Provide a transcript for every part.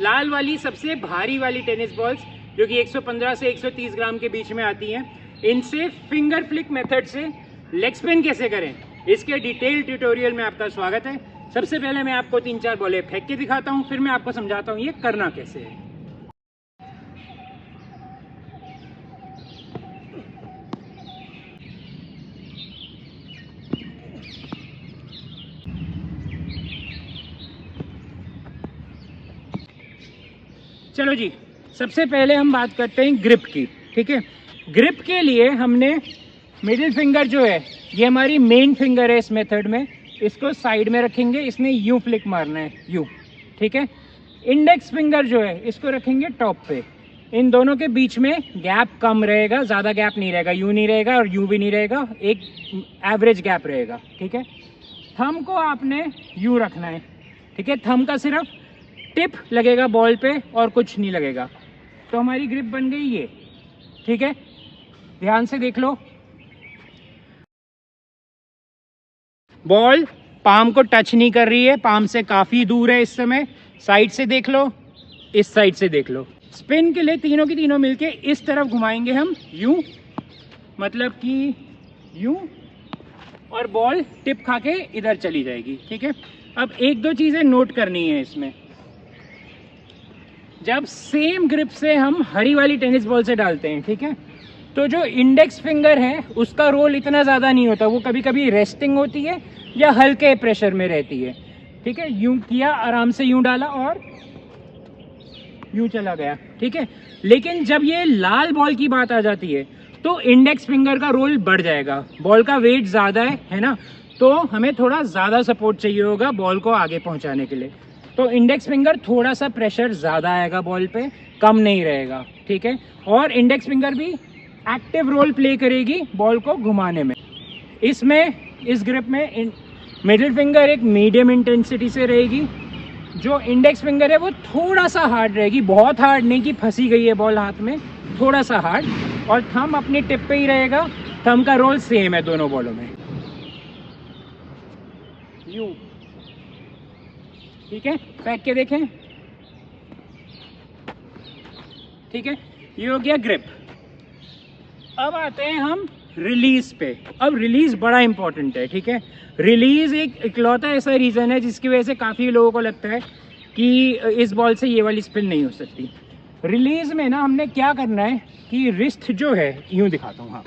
लाल वाली सबसे भारी वाली टेनिस बॉल्स जो कि 115 से 130 ग्राम के बीच में आती हैं, इनसे फिंगर फ्लिक मेथड से लेग स्पिन कैसे करें, इसके डिटेल ट्यूटोरियल में आपका स्वागत है। सबसे पहले मैं आपको 3-4 बॉलें फेंक के दिखाता हूँ, फिर मैं आपको समझाता हूँ ये करना कैसे है। चलो जी, सबसे पहले हम बात करते हैं ग्रिप की। ठीक है, ग्रिप के लिए हमने मिडिल फिंगर जो है, ये हमारी मेन फिंगर है इस मेथड में, इसको साइड में रखेंगे, इसने यूं फ्लिक मारना है, यूं। ठीक है, इंडेक्स फिंगर जो है इसको रखेंगे टॉप पे। इन दोनों के बीच में गैप कम रहेगा, ज़्यादा गैप नहीं रहेगा, यूं नहीं रहेगा और यूं भी नहीं रहेगा, एक एवरेज गैप रहेगा। ठीक है, थंब को आपने यूं रखना है। ठीक है, थंब का सिर्फ टिप लगेगा बॉल पे और कुछ नहीं लगेगा। तो हमारी ग्रिप बन गई ये। ठीक है, ध्यान से देख लो, बॉल पाम को टच नहीं कर रही है, पाम से काफी दूर है इस समय। साइड से देख लो, इस साइड से देख लो। स्पिन के लिए तीनों की तीनों मिलके इस तरफ घुमाएंगे हम, यूं, मतलब कि यूं, और बॉल टिप खा के इधर चली जाएगी। ठीक है, अब एक दो चीजें नोट करनी है इसमें। जब सेम ग्रिप से हम हरी वाली टेनिस बॉल से डालते हैं, ठीक है, तो जो इंडेक्स फिंगर है उसका रोल इतना ज़्यादा नहीं होता, वो कभी कभी रेस्टिंग होती है या हल्के प्रेशर में रहती है। ठीक है, यूं किया, आराम से यूं डाला और यूं चला गया। ठीक है, लेकिन जब ये लाल बॉल की बात आ जाती है तो इंडेक्स फिंगर का रोल बढ़ जाएगा। बॉल का वेट ज़्यादा है ना, तो हमें थोड़ा ज़्यादा सपोर्ट चाहिए होगा बॉल को आगे पहुँचाने के लिए। तो इंडेक्स फिंगर थोड़ा सा प्रेशर ज़्यादा आएगा बॉल पे, कम नहीं रहेगा। ठीक है, और इंडेक्स फिंगर भी एक्टिव रोल प्ले करेगी बॉल को घुमाने में। इसमें, इस ग्रिप में मिडिल फिंगर एक मीडियम इंटेंसिटी से रहेगी, जो इंडेक्स फिंगर है वो थोड़ा सा हार्ड रहेगी, बहुत हार्ड नहीं कि फंसी गई है बॉल हाथ में, थोड़ा सा हार्ड। और थंब अपनी टिप पे ही रहेगा, थंब का रोल सेम है दोनों बॉलों में, यूं। ठीक है, फेंक के देखें। ठीक है, ये हो गया ग्रिप। अब आते हैं हम रिलीज पे। अब रिलीज बड़ा इंपॉर्टेंट है। ठीक है, रिलीज एक इकलौता ऐसा रीज़न है जिसकी वजह से काफ़ी लोगों को लगता है कि इस बॉल से ये वाली स्पिन नहीं हो सकती। रिलीज में ना हमने क्या करना है कि रिस्ट जो है, यूं दिखाता हूँ, हाँ,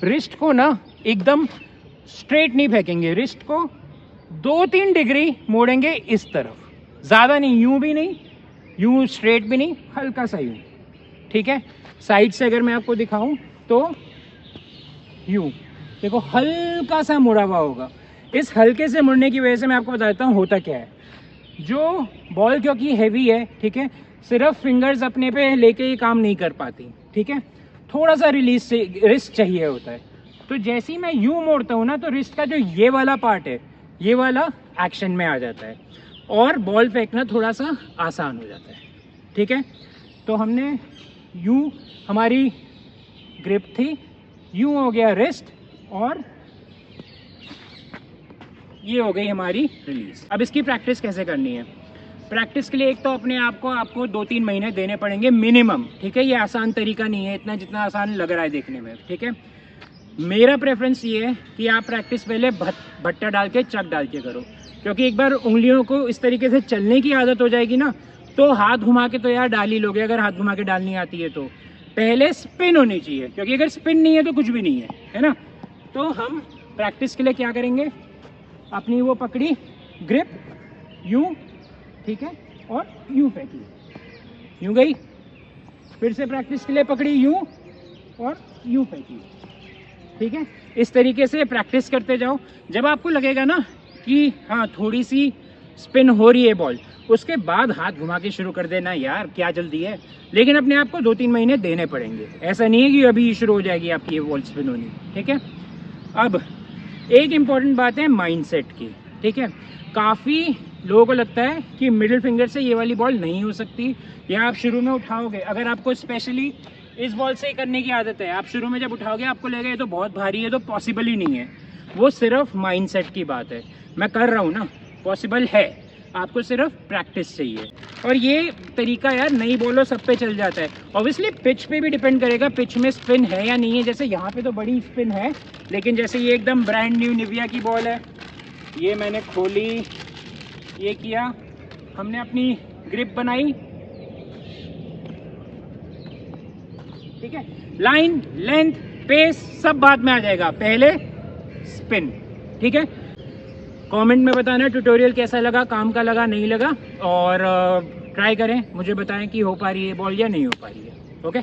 रिस्ट को ना एकदम स्ट्रेट नहीं फेंकेंगे, रिस्ट को 2-3 डिग्री मोड़ेंगे इस तरफ, ज़्यादा नहीं, यूं भी नहीं, यूं स्ट्रेट भी नहीं, हल्का सा यूं। ठीक है, साइड से अगर मैं आपको दिखाऊं तो यूं देखो, हल्का सा मुड़ा हुआ होगा। इस हल्के से मुड़ने की वजह से मैं आपको बताता हूँ होता क्या है। जो बॉल क्योंकि हैवी है, ठीक है, सिर्फ फिंगर्स अपने पे लेके ही काम नहीं कर पाती। ठीक है, थोड़ा सा रिलीज से रिस्ट चाहिए होता है। तो जैसे ही मैं यूं मोड़ता हूँ ना, तो रिस्ट का जो ये वाला पार्ट है, ये वाला एक्शन में आ जाता है और बॉल फेंकना थोड़ा सा आसान हो जाता है। ठीक है, तो हमने यूं, हमारी ग्रिप थी, यूं हो गया रिस्ट, और ये हो गई हमारी रिलीज। अब इसकी प्रैक्टिस कैसे करनी है? प्रैक्टिस के लिए एक तो अपने आप को आपको 2-3 महीने देने पड़ेंगे मिनिमम। ठीक है, ये आसान तरीका नहीं है इतना जितना आसान लग रहा है देखने में। ठीक है, मेरा प्रेफरेंस ये है कि आप प्रैक्टिस पहले भट्टा डाल के, चक डाल के करो, क्योंकि एक बार उंगलियों को इस तरीके से चलने की आदत हो जाएगी ना, तो हाथ घुमा के तो यार डाल ही लोगे। अगर हाथ घुमा के डालनी आती है तो पहले स्पिन होनी चाहिए, क्योंकि अगर स्पिन नहीं है तो कुछ भी नहीं है ना। तो हम प्रैक्टिस के लिए क्या करेंगे, अपनी वो पकड़ी ग्रिप, यूं, ठीक है, और यूं फेंकी, यूं गई, फिर से प्रैक्टिस के लिए पकड़ी यूं और यूं फेंकी। ठीक है, इस तरीके से प्रैक्टिस करते जाओ। जब आपको लगेगा ना कि हाँ थोड़ी सी स्पिन हो रही है बॉल, उसके बाद हाथ घुमा के शुरू कर देना, यार क्या जल्दी है। लेकिन अपने आप को 2-3 महीने देने पड़ेंगे, ऐसा नहीं है कि अभी शुरू हो जाएगी आपकी ये बॉल स्पिन होनी। ठीक है, अब एक इम्पॉर्टेंट बात है माइंडसेट की। ठीक है, काफ़ी लोगों को लगता है कि मिडिल फिंगर से ये वाली बॉल नहीं हो सकती, या आप शुरू में उठाओगे, अगर आपको स्पेशली इस बॉल से करने की आदत है, आप शुरू में जब उठाओगे आपको लगेगा ये तो बहुत भारी है, तो पॉसिबल ही नहीं है। वो सिर्फ माइंडसेट की बात है। मैं कर रहा हूँ ना, पॉसिबल है, आपको सिर्फ प्रैक्टिस चाहिए। और ये तरीका यार नई बॉलो सब पे चल जाता है। ऑब्वियसली पिच पे भी डिपेंड करेगा, पिच में स्पिन है या नहीं है। जैसे यहाँ पे तो बड़ी स्पिन है, लेकिन जैसे ये एकदम ब्रांड न्यू निविया की बॉल है, ये मैंने खोली, ये किया, हमने अपनी ग्रिप बनाई, ठीक है। लाइन, लेंथ, पेस सब बाद में आ जाएगा, पहले स्पिन, ठीक है। कमेंट में बताना ट्यूटोरियल कैसा लगा, काम का लगा, नहीं लगा, और ट्राई करें, मुझे बताएं कि हो पा रही है बॉल या नहीं हो पा रही है। ओके।